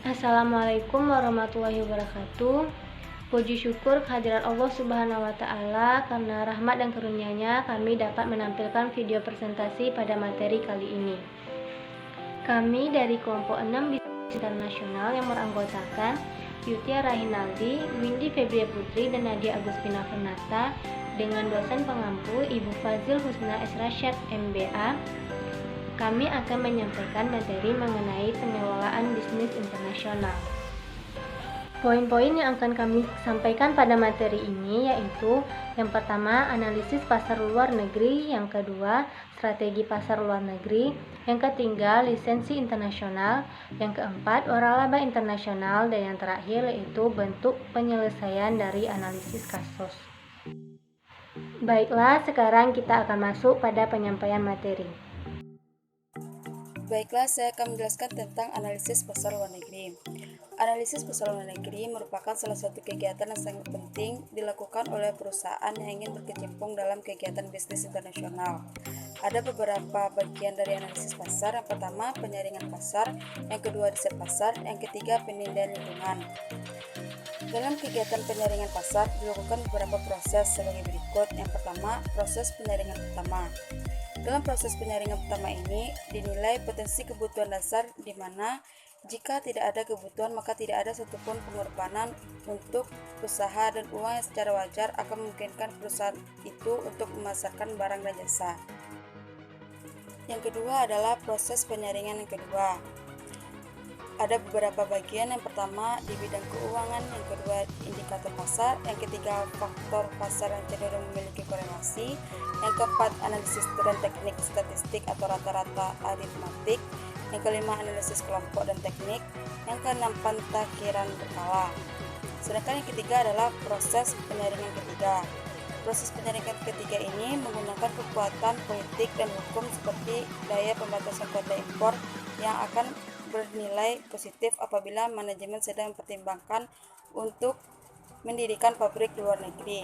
Assalamualaikum warahmatullahi wabarakatuh. Puji syukur kehadirat Allah Subhanahu wa Ta'ala, karena rahmat dan karunia-Nya kami dapat menampilkan video presentasi pada materi kali ini. Kami dari kelompok 6 Bisnis Internasional yang beranggotakan Yutia Rahinaldi, Windy Febria Putri, dan Nadia Agustina Fernata dengan dosen pengampu Ibu Fazil Husna S. Rasyad MBA. Kami akan menyampaikan materi mengenai pengelolaan bisnis internasional. Poin-poin yang akan kami sampaikan pada materi ini yaitu: yang pertama, analisis pasar luar negeri; yang kedua, strategi pasar luar negeri; yang ketiga, lisensi internasional; yang keempat, waralaba internasional; dan yang terakhir yaitu bentuk penyelesaian dari analisis kasus. Baiklah, sekarang kita akan masuk pada penyampaian materi. Baiklah, saya akan menjelaskan tentang analisis pasar luar negeri. Analisis pasar luar negeri merupakan salah satu kegiatan yang sangat penting dilakukan oleh perusahaan yang ingin berkecimpung dalam kegiatan bisnis internasional. Ada beberapa bagian dari analisis pasar. Yang pertama, penyaringan pasar; yang kedua, riset pasar; yang ketiga, penilaian lingkungan. Dalam kegiatan penyaringan pasar dilakukan beberapa proses sebagai berikut. Yang pertama, proses penyaringan pertama. Dalam proses penyaringan pertama ini dinilai potensi kebutuhan dasar, di mana jika tidak ada kebutuhan maka tidak ada satupun pengorbanan untuk usaha, dan uang yang secara wajar akan memungkinkan perusahaan itu untuk memasarkan barang dan jasa. Yang kedua adalah proses penyaringan yang kedua. Ada beberapa bagian. Yang pertama, di bidang keuangan; yang kedua, indikator pasar; yang ketiga, faktor pasar yang cenderung memiliki korelasi; yang keempat, analisis tren teknik statistik atau rata-rata aritmatik; yang kelima, analisis kelompok dan teknik; yang keenam, pentakhiran berkala. Sedangkan yang ketiga adalah proses penyaringan ketiga. Proses penyaringan ketiga ini menggunakan kekuatan politik dan hukum seperti daya pembatasan kuota impor yang akan bernilai positif apabila manajemen sedang mempertimbangkan untuk mendirikan pabrik di luar negeri.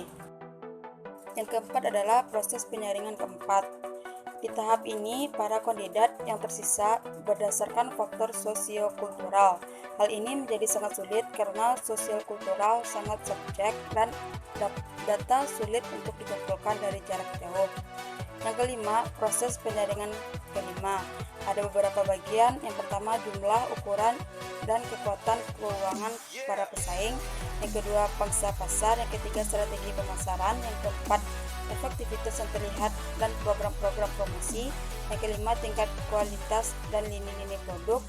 Yang keempat adalah proses penyaringan keempat. Di tahap ini, para kandidat yang tersisa berdasarkan faktor sosiokultural. Hal ini menjadi sangat sulit karena sosiokultural sangat subjek dan data sulit untuk dikumpulkan dari jarak jauh. Yang kelima, proses penyaringan kelima. Ada beberapa bagian. Yang pertama, jumlah, ukuran, dan kekuatan keuangan para pesaing; yang kedua, pangsa pasar; yang ketiga, strategi pemasaran; yang keempat, efektivitas yang terlihat dan program-program promosi; yang kelima, tingkat kualitas dan lini-lini produk;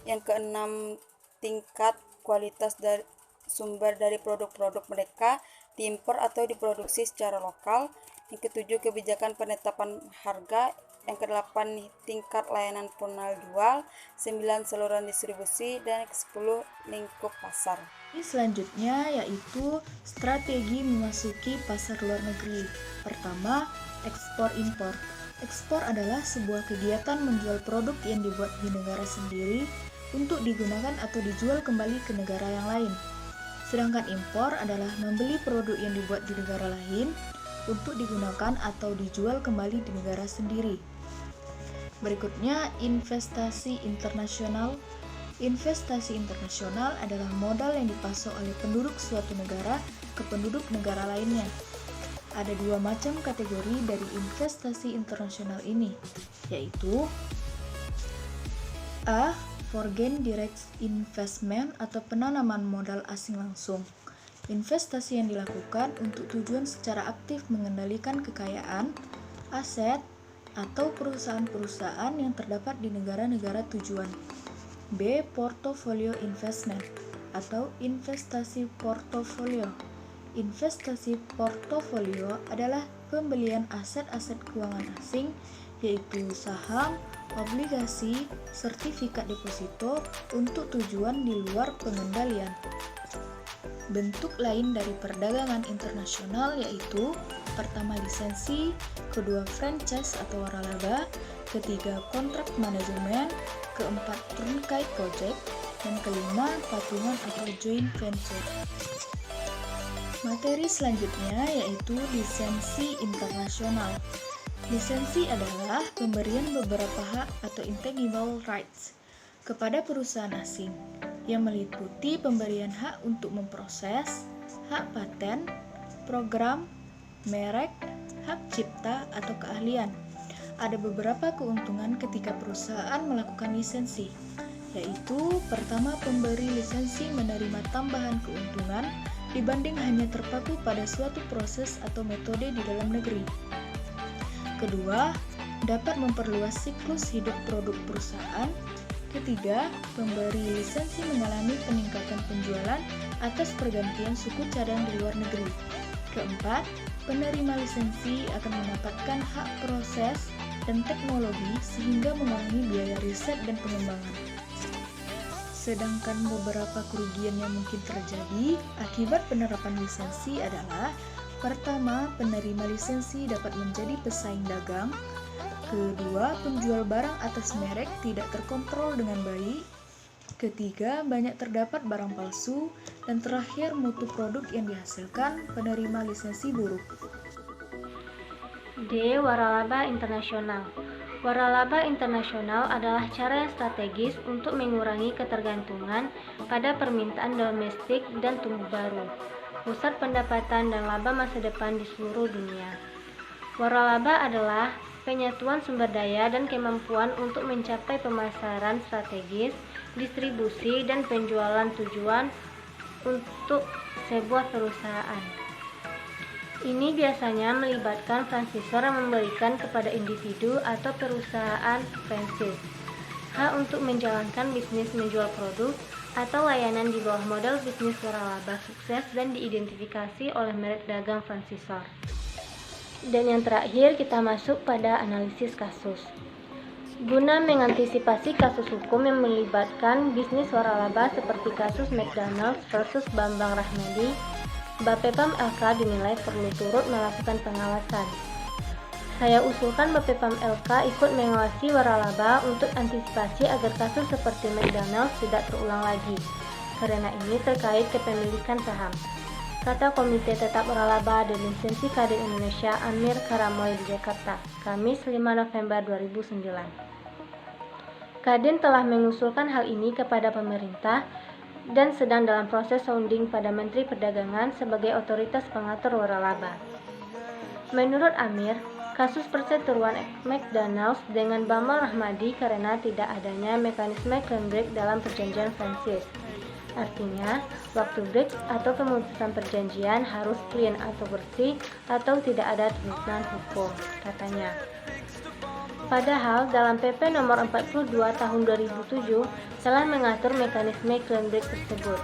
yang keenam, tingkat kualitas dari sumber dari produk-produk mereka diimpor atau diproduksi secara lokal; yang ketujuh, kebijakan penetapan harga; yang kedelapan, tingkat layanan penjual; 9, saluran distribusi; dan yang ke-10, lingkup pasar. Selanjutnya yaitu strategi memasuki pasar luar negeri. Pertama, ekspor-impor. Ekspor adalah sebuah kegiatan menjual produk yang dibuat di negara sendiri untuk digunakan atau dijual kembali ke negara yang lain. Sedangkan impor adalah membeli produk yang dibuat di negara lain untuk digunakan atau dijual kembali di negara sendiri. Berikutnya, investasi internasional. Investasi internasional adalah modal yang dipasok oleh penduduk suatu negara ke penduduk negara lainnya. Ada dua macam kategori dari investasi internasional ini, yaitu A. Foreign direct investment atau penanaman modal asing langsung. Investasi yang dilakukan untuk tujuan secara aktif mengendalikan kekayaan, aset, atau perusahaan-perusahaan yang terdapat di negara-negara tujuan. B. Portfolio investment atau investasi portofolio. Investasi portofolio adalah pembelian aset-aset keuangan asing, yaitu saham, obligasi, sertifikat deposito untuk tujuan di luar pengendalian. Bentuk lain dari perdagangan internasional yaitu: pertama, lisensi; kedua, franchise atau waralaba; ketiga, kontrak manajemen; keempat, terkait project; dan kelima, patungan atau joint venture. Materi selanjutnya yaitu lisensi internasional. Lisensi adalah pemberian beberapa hak atau intangible rights kepada perusahaan asing yang meliputi pemberian hak untuk memproses, hak paten, program, merek, hak cipta atau keahlian. Ada beberapa keuntungan ketika perusahaan melakukan lisensi, yaitu pertama, pemberi lisensi menerima tambahan keuntungan dibanding hanya terpaku pada suatu proses atau metode di dalam negeri. Kedua, dapat memperluas siklus hidup produk perusahaan. Ketiga, pemberi lisensi mengalami peningkatan penjualan atas pergantian suku cadang di luar negeri. Keempat, penerima lisensi akan mendapatkan hak proses dan teknologi sehingga mengurangi biaya riset dan pengembangan. Sedangkan beberapa kerugian yang mungkin terjadi akibat penerapan lisensi adalah: pertama, penerima lisensi dapat menjadi pesaing dagang. Kedua, penjual barang atas merek tidak terkontrol dengan baik. Ketiga, banyak terdapat barang palsu. Dan terakhir, mutu produk yang dihasilkan penerima lisensi buruk. D. Waralaba internasional. Waralaba internasional adalah cara yang strategis untuk mengurangi ketergantungan pada permintaan domestik dan tumbuh baru, pusat pendapatan dan laba masa depan di seluruh dunia. Waralaba adalah penyatuan sumber daya dan kemampuan untuk mencapai pemasaran strategis, distribusi, dan penjualan tujuan untuk sebuah perusahaan. Ini biasanya melibatkan franchisor yang memberikan kepada individu atau perusahaan franchise hak untuk menjalankan bisnis menjual produk atau layanan di bawah model bisnis waralaba sukses dan diidentifikasi oleh merek dagang franchisor. Dan yang terakhir, kita masuk pada analisis kasus. Guna mengantisipasi kasus hukum yang melibatkan bisnis waralaba seperti kasus McDonald's versus Bambang Rahmadi, Bapepam LK dinilai perlu turut melakukan pengawasan. Saya usulkan Bapepam LK ikut mengawasi waralaba untuk antisipasi agar kasus seperti McDonald's tidak terulang lagi, karena ini terkait kepemilikan saham, kata Komite Tetap Waralaba dan Lisensi Kadin Indonesia Amir Karamoy di Jakarta, Kamis 5 November 2009. Kadin telah mengusulkan hal ini kepada pemerintah dan sedang dalam proses sounding pada Menteri Perdagangan sebagai otoritas pengatur waralaba. Menurut Amir, kasus perseteruan McDonald's dengan Bambang Rahmadi karena tidak adanya mekanisme claim break dalam perjanjian franchise. Artinya, waktu break atau pemutusan perjanjian harus clean atau bersih atau tidak ada tuntutan hukum, katanya. Padahal dalam PP nomor 42 tahun 2007 telah mengatur mekanisme claim break tersebut.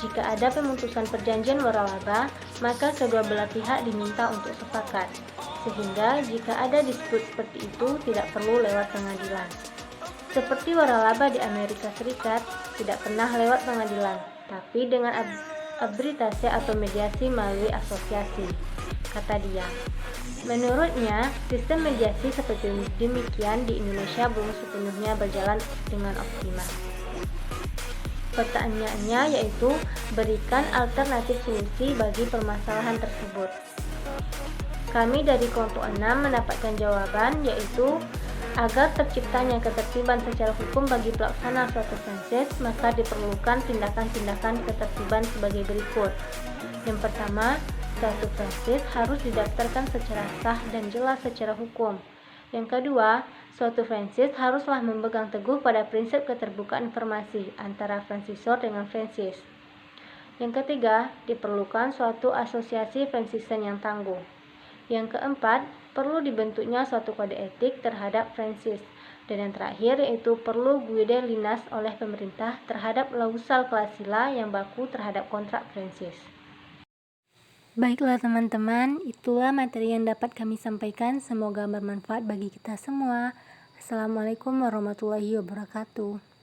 Jika ada pemutusan perjanjian waralaba, maka kedua belah pihak diminta untuk sepakat, sehingga jika ada disput seperti itu tidak perlu lewat pengadilan. Seperti waralaba di Amerika Serikat, tidak pernah lewat pengadilan, tapi dengan arbitrase atau mediasi melalui asosiasi, kata dia. Menurutnya, sistem mediasi seperti demikian di Indonesia belum sepenuhnya berjalan dengan optimal. Pertanyaannya yaitu, berikan alternatif solusi bagi permasalahan tersebut. Kami dari kelompok 6 mendapatkan jawaban yaitu, agar terciptanya ketertiban secara hukum bagi pelaksana suatu franchise, maka diperlukan tindakan-tindakan ketertiban sebagai berikut. Yang pertama, suatu franchise harus didaftarkan secara sah dan jelas secara hukum. Yang kedua, suatu franchise haruslah memegang teguh pada prinsip keterbukaan informasi antara franchisor dengan franchise. Yang ketiga, diperlukan suatu asosiasi franchisee yang tangguh. Yang keempat, perlu dibentuknya suatu kode etik terhadap franchise. Dan yang terakhir yaitu perlu guide linas oleh pemerintah terhadap klausal klasila yang baku terhadap kontrak franchise. Baiklah teman-teman, itulah materi yang dapat kami sampaikan. Semoga bermanfaat bagi kita semua. Assalamualaikum warahmatullahi wabarakatuh.